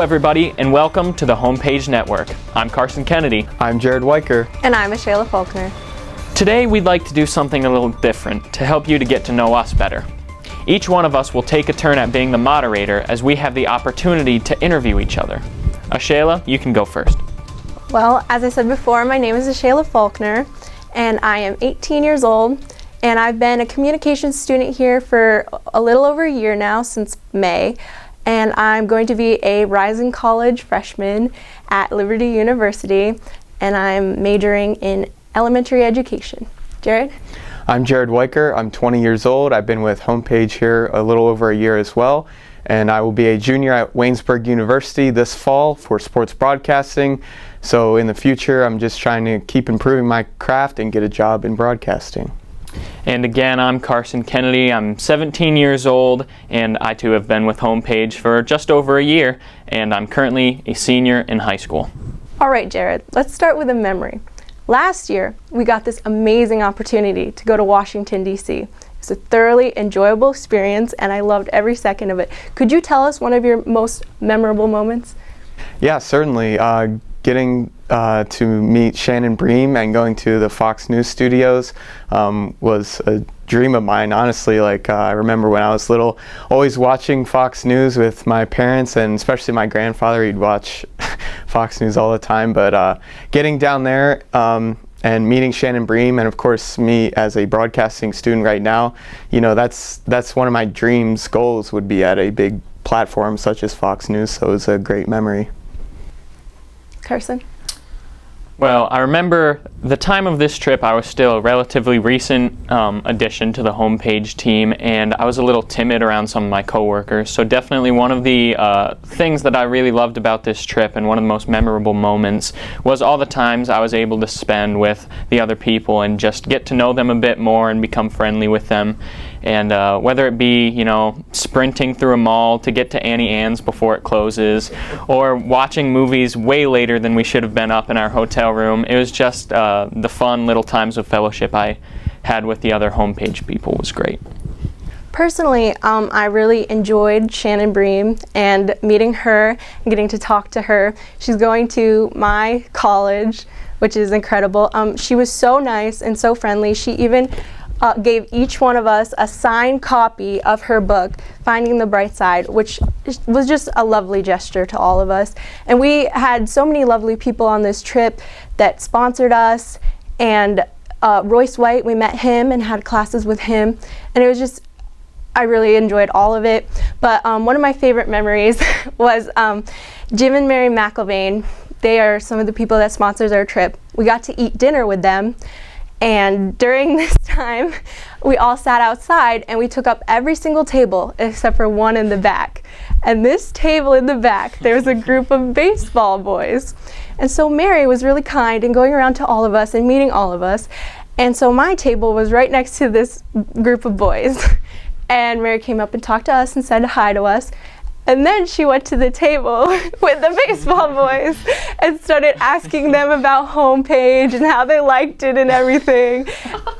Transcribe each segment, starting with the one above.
everybody, and welcome to the Homepage Network. I'm Karsen Kennedy. I'm Wiker. And I'm Ashayla Faulkner. Today we'd like to do something a little different to help you to get to know us better. Each one of us will take a turn at being the moderator as we have the opportunity to interview each other. Ashayla, you can go first. Well, as I said before, my name is Ashayla Faulkner, and I am 18 years old, and I've been a communications student here for a little over a year now, since May. And I'm going to be a rising college freshman at Liberty University, and I'm majoring in elementary education. Jared? I'm Wiker. I'm 20 years old. I've been with Homepage here a little over a year as well, and I will be a junior at Waynesburg University this fall for sports broadcasting. So in the future, I'm just trying to keep improving my craft and get a job in broadcasting. And again, I'm Karsen Kennedy. I'm 17 years old, and I too have been with Homepage for just over a year, and I'm currently a senior in high school. All right, Jared, let's start with a memory. Last year, we got this amazing opportunity to go to Washington, D.C. It's a thoroughly enjoyable experience, and I loved every second of it. Could you tell us one of your most memorable moments? Yeah, certainly. Getting to meet Shannon Bream and going to the Fox News studios was a dream of mine, honestly. I remember when I was little, always watching Fox News with my parents, and especially my grandfather. He'd watch Fox News all the time. But getting down there and meeting Shannon Bream, and of course me as a broadcasting student right now, you know, that's one of my dreams, goals would be at a big platform such as Fox News. So it was a great memory. Karsen? Well, I remember the time of this trip, I was still a relatively recent addition to the Homepage team, and I was a little timid around some of my coworkers. So definitely one of the things that I really loved about this trip, and one of the most memorable moments, was all the times I was able to spend with the other people and just get to know them a bit more and become friendly with them. And whether it be, you know, sprinting through a mall to get to Annie Ann's before it closes, or watching movies way later than we should have been up in our hotel room, it was just the fun little times of fellowship I had with the other Homepage people was great. Personally, I really enjoyed Shannon Bream and meeting her and getting to talk to her. She's going to my college, which is incredible. She was so nice and so friendly. She even gave each one of us a signed copy of her book, Finding the Bright Side, which was just a lovely gesture to all of us. And we had so many lovely people on this trip that sponsored us, and Royce, we met him and had classes with him, and it was just, I really enjoyed all of it. But one of my favorite memories was Jim and Mary McIlvain. They are some of the people that sponsors our trip. We got to eat dinner with them. And during this time, we all sat outside and we took up every single table except for one in the back. And this table in the back, there was a group of baseball boys. And so Mary was really kind and going around to all of us and meeting all of us. And so my table was right next to this group of boys. And Mary came up and talked to us and said hi to us. And then she went to the table with the baseball boys and started asking them about Homepage and how they liked it and everything.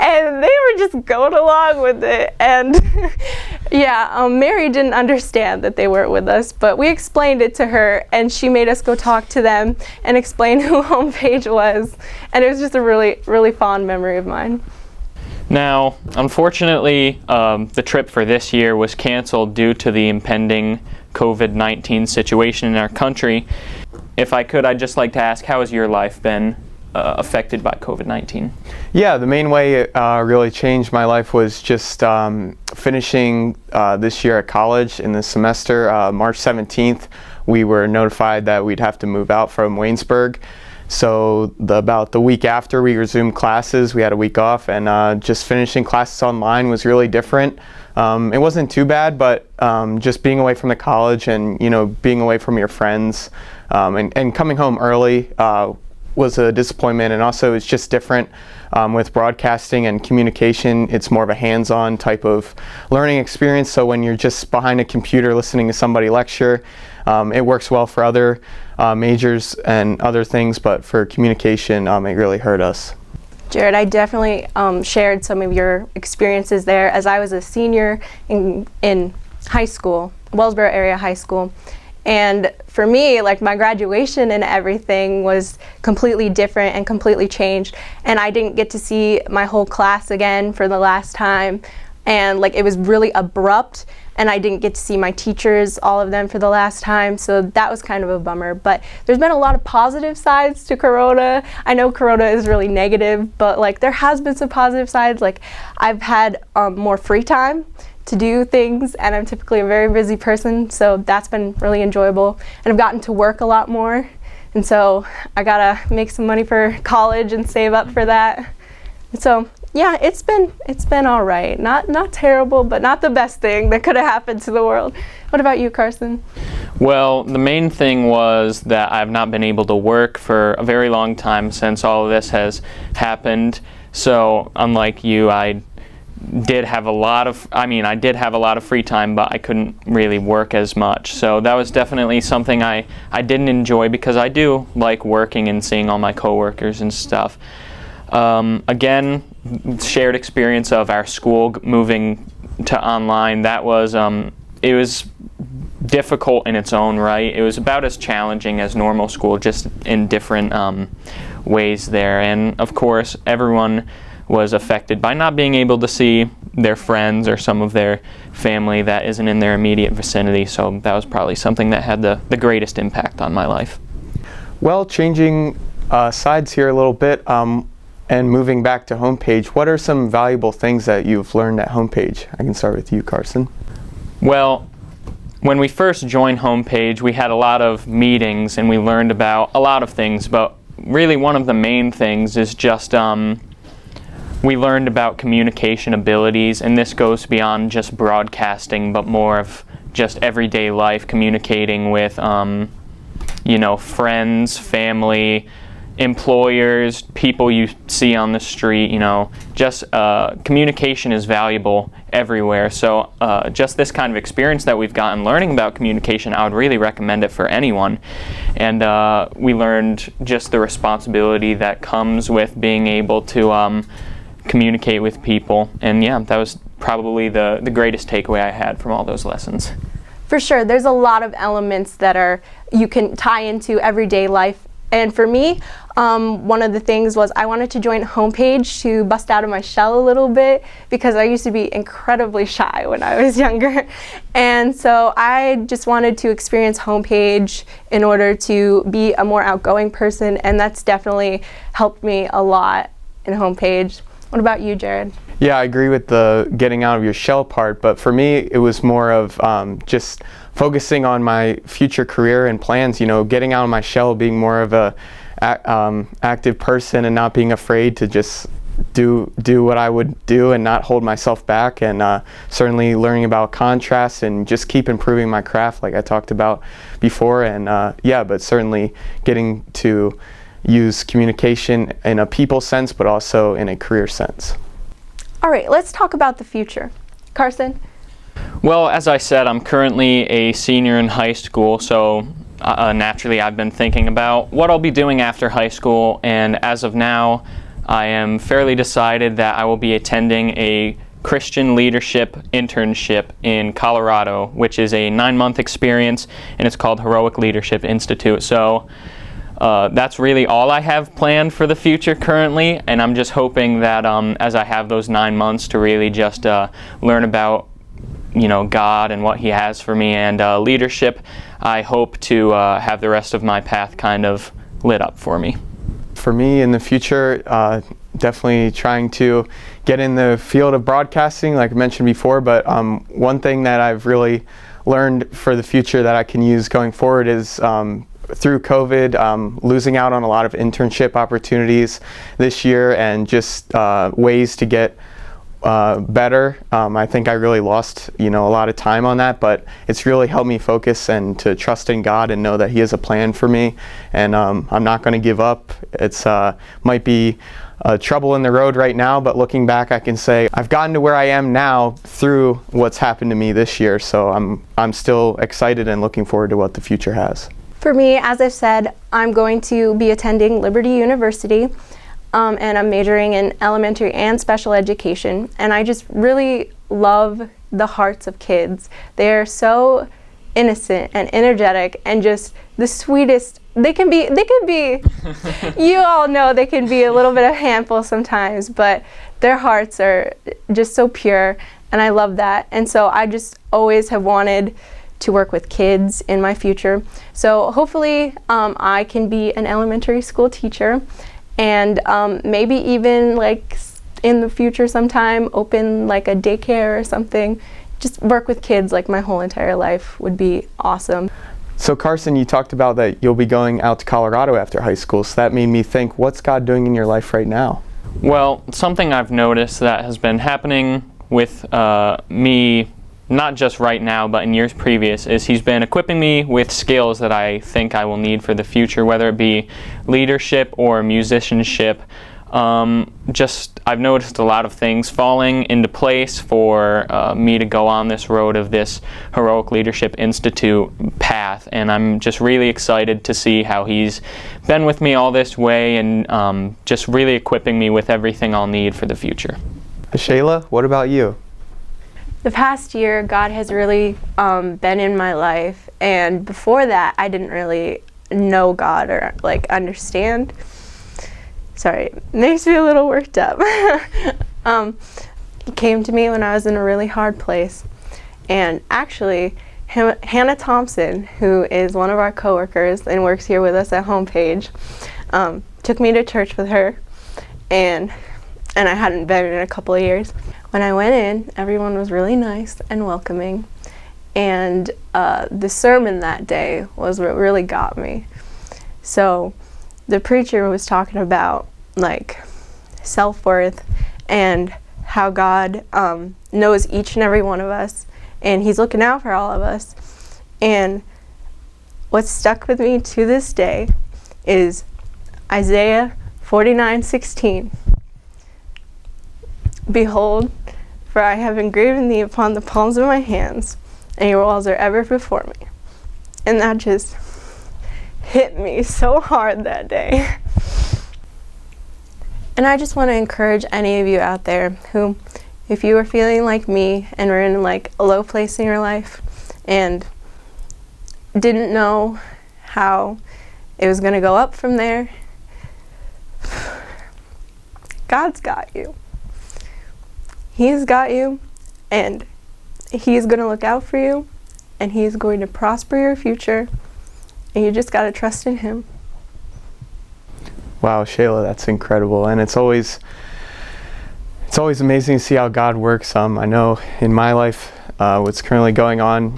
And they were just going along with it. And yeah, Mary didn't understand that they weren't with us, but we explained it to her, and she made us go talk to them and explain who Homepage was. And it was just a really, really fond memory of mine. Now, unfortunately, the trip for this year was canceled due to the impending COVID-19 situation in our country. If I could, I'd just like to ask, how has your life been affected by COVID-19? Yeah, the main way it really changed my life was just finishing this year at college in the semester. March 17th, we were notified that we'd have to move out from Waynesburg. So about the week after we resumed classes, we had a week off, and just finishing classes online was really different. It wasn't too bad, but just being away from the college and, you know, being away from your friends and coming home early was a disappointment. And also it's just different with broadcasting and communication. It's more of a hands-on type of learning experience. So when you're just behind a computer listening to somebody lecture, it works well for other majors and other things, but for communication, it really hurt us. Jared, I definitely shared some of your experiences there, as I was a senior in high school, Wellsboro area high school, And for me, like, my graduation and everything was completely different and completely changed. And I didn't get to see my whole class again for the last time. And like, it was really abrupt, and I didn't get to see my teachers, all of them, for the last time. So that was kind of a bummer. But there's been a lot of positive sides to Corona. I know Corona is really negative, but like, there has been some positive sides. Like, I've had more free time to do things, and I'm typically a very busy person, so that's been really enjoyable. And I've gotten to work a lot more, and so I gotta make some money for college and save up for that. And so yeah, it's been all right. Not terrible, but not the best thing that could have happened to the world. What about you, Karsen? Well, the main thing was that I've not been able to work for a very long time since all of this has happened. So unlike you, I did have a lot of free time, but I couldn't really work as much. So that was definitely something I didn't enjoy, because I do like working and seeing all my coworkers and stuff. Again, shared experience of our school moving to online. That was it was difficult in its own right. It was about as challenging as normal school, just in different ways there. And of course, everyone was affected by not being able to see their friends or some of their family that isn't in their immediate vicinity. So that was probably something that had the greatest impact on my life. Well, changing sides here a little bit, and moving back to Homepage, what are some valuable things that you've learned at Homepage? I can start with you, Karsen. Well, when we first joined Homepage, we had a lot of meetings and we learned about a lot of things, but really one of the main things is just we learned about communication abilities, and this goes beyond just broadcasting, but more of just everyday life, communicating with friends, family, employers, people you see on the street. Just communication is valuable everywhere. So just this kind of experience that we've gotten learning about communication, I would really recommend it for anyone. And we learned just the responsibility that comes with being able to communicate with people. And yeah, that was probably the greatest takeaway I had from all those lessons. For sure, there's a lot of elements that you can tie into everyday life. And for me, one of the things was I wanted to join Homepage to bust out of my shell a little bit, because I used to be incredibly shy when I was younger. And so I just wanted to experience Homepage in order to be a more outgoing person, and that's definitely helped me a lot in Homepage. What about you, Jared? Yeah, I agree with the getting out of your shell part, but for me it was more of just focusing on my future career and plans, getting out of my shell, being more of a active person and not being afraid to just do what I would do and not hold myself back, and certainly learning about contrast and just keep improving my craft like I talked about before. And but certainly getting to use communication in a people sense, but also in a career sense. All right, let's talk about the future. Karsen? Well, as I said, I'm currently a senior in high school, so naturally I've been thinking about what I'll be doing after high school, and as of now, I am fairly decided that I will be attending a Christian leadership internship in Colorado, which is a 9-month experience, and it's called Heroic Leadership Institute. So that's really all I have planned for the future currently, and I'm just hoping that as I have those 9 months to really just learn about God and what He has for me and leadership, I hope to have the rest of my path kind of lit up for me. For me in the future, definitely trying to get in the field of broadcasting like I mentioned before, but one thing that I've really learned for the future that I can use going forward is through COVID, losing out on a lot of internship opportunities this year, and just ways to get better. I think I really lost a lot of time on that, but it's really helped me focus and to trust in God and know that He has a plan for me, and I'm not going to give up. It's might be trouble in the road right now, but looking back I can say I've gotten to where I am now through what's happened to me this year, so I'm still excited and looking forward to what the future has. For me, as I've said, I'm going to be attending Liberty University, and I'm majoring in elementary and special education, and I just really love the hearts of kids. They're so innocent and energetic and just the sweetest. They can be you all know they can be a little bit of a handful sometimes, but their hearts are just so pure, and I love that. And so I just always have wanted to work with kids in my future. So hopefully I can be an elementary school teacher, and maybe even like in the future sometime open like a daycare or something. Just work with kids like my whole entire life would be awesome. So Karsen, you talked about that you'll be going out to Colorado after high school, so that made me think, what's God doing in your life right now? Well, something I've noticed that has been happening with me, not just right now, but in years previous, is He's been equipping me with skills that I think I will need for the future, whether it be leadership or musicianship. I've noticed a lot of things falling into place for me to go on this road of this Heroic Leadership Institute path, and I'm just really excited to see how He's been with me all this way and just really equipping me with everything I'll need for the future. Ashayla, what about you? The past year, God has really been in my life, and before that, I didn't really know God or like understand. Sorry, it makes me a little worked up. He came to me when I was in a really hard place, and actually, Hannah Thompson, who is one of our coworkers and works here with us at Homepage, took me to church with her, and I hadn't been in a couple of years. When I went in, everyone was really nice and welcoming, and the sermon that day was what really got me. So the preacher was talking about like self-worth and how God knows each and every one of us, and He's looking out for all of us. And what stuck with me to this day is Isaiah 49:16. Behold, for I have engraven thee upon the palms of my hands, and your walls are ever before me. And that just hit me so hard that day. And I just want to encourage any of you out there who, if you are feeling like me and were in like a low place in your life and didn't know how it was going to go up from there, God's got you. He's got you, and He's going to look out for you, and He's going to prosper your future, and you just got to trust in Him. Wow, Shayla, that's incredible, and it's always amazing to see how God works. I know in my life, what's currently going on,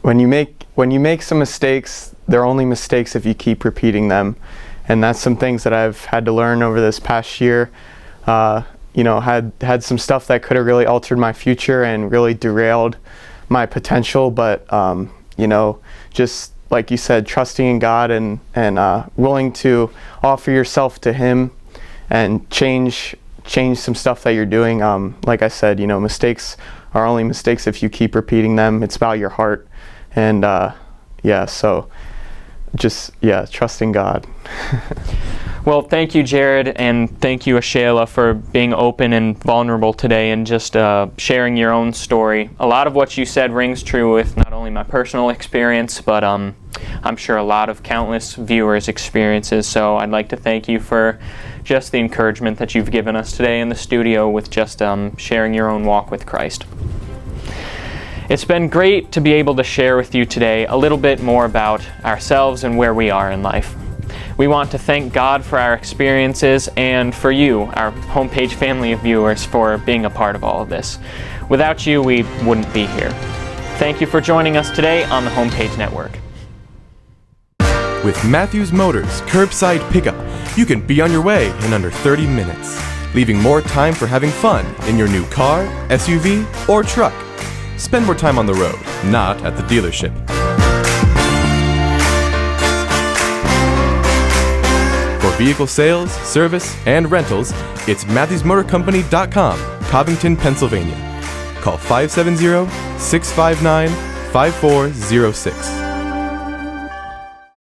when you make some mistakes, they're only mistakes if you keep repeating them, and that's some things that I've had to learn over this past year. Had some stuff that could have really altered my future and really derailed my potential, but just like you said, trusting in God and willing to offer yourself to Him and change some stuff that you're doing. Like I said, mistakes are only mistakes if you keep repeating them. It's about your heart, and trusting God. Well, thank you, Jared, and thank you, Ashayla, for being open and vulnerable today and just sharing your own story. A lot of what you said rings true with not only my personal experience, but I'm sure a lot of countless viewers' experiences. So I'd like to thank you for just the encouragement that you've given us today in the studio with just sharing your own walk with Christ. It's been great to be able to share with you today a little bit more about ourselves and where we are in life. We want to thank God for our experiences and for you, our Homepage family of viewers, for being a part of all of this. Without you, we wouldn't be here. Thank you for joining us today on the Homepage Network. With Matthews Motors Curbside Pickup, you can be on your way in under 30 minutes, leaving more time for having fun in your new car, SUV, or truck. Spend more time on the road, not at the dealership. For vehicle sales, service, and rentals, it's MatthewsMotorCompany.com, Covington, Pennsylvania. Call 570-659-5406.